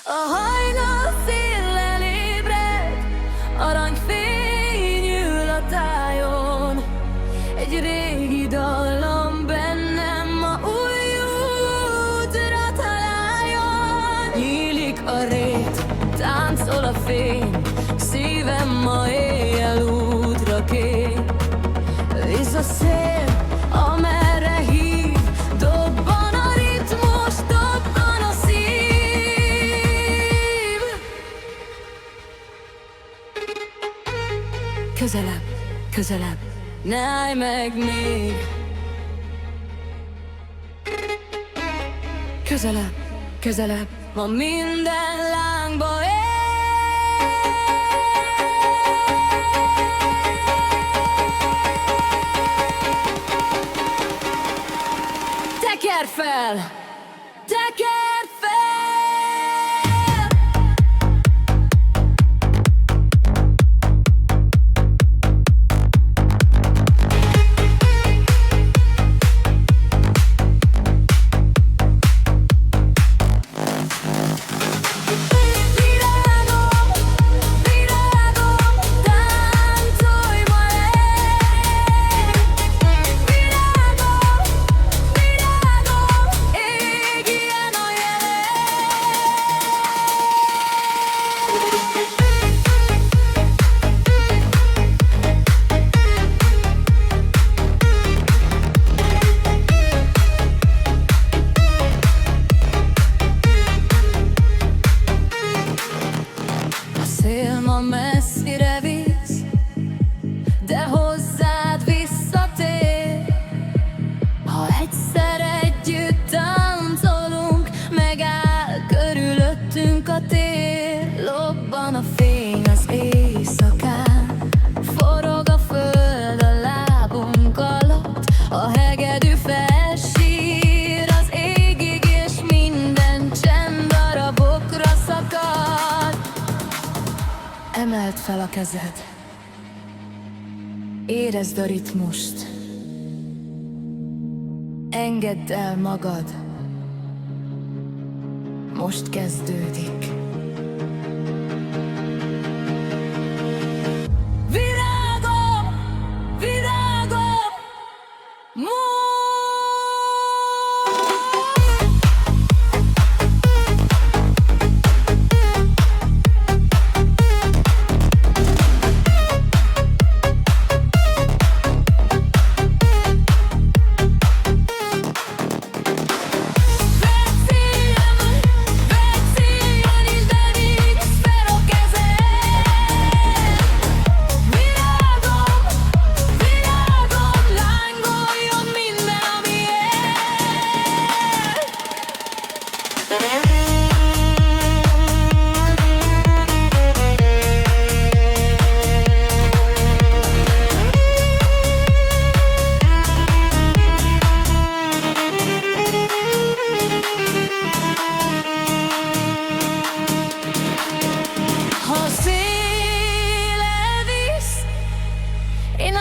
A hajnal széllel ébred, aranyfény ül a tájon. Egy régi dallam bennem ma új útra találjon. Nyílik a rét, táncol a fény, szívem ma éjjel útra kér. Visz a szél, amerre hív, dobban a ritmus, dobban a szív. Közelebb, közelebb, ne állj meg még. Közelebb, közelebb, ma minden lángba él. Teker fel! Teker fel! Szél ma messzire visz, de hozzád visszatér. Ha egyszer együtt táncolunk, megáll körülöttünk a tér. Lobban a fény az éjszakán, forog a föld a lábunk alatt. A hegedű felsír az égig, és minden csend darabokra szakad. Emeld fel a kezed, érezd a ritmust, engedd el magad, most kezdődik. Virágom, virágom,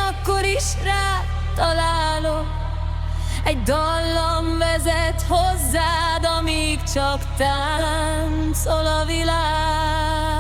akkor is rád találok. Egy dallam vezet hozzád, amíg csak táncol a világ.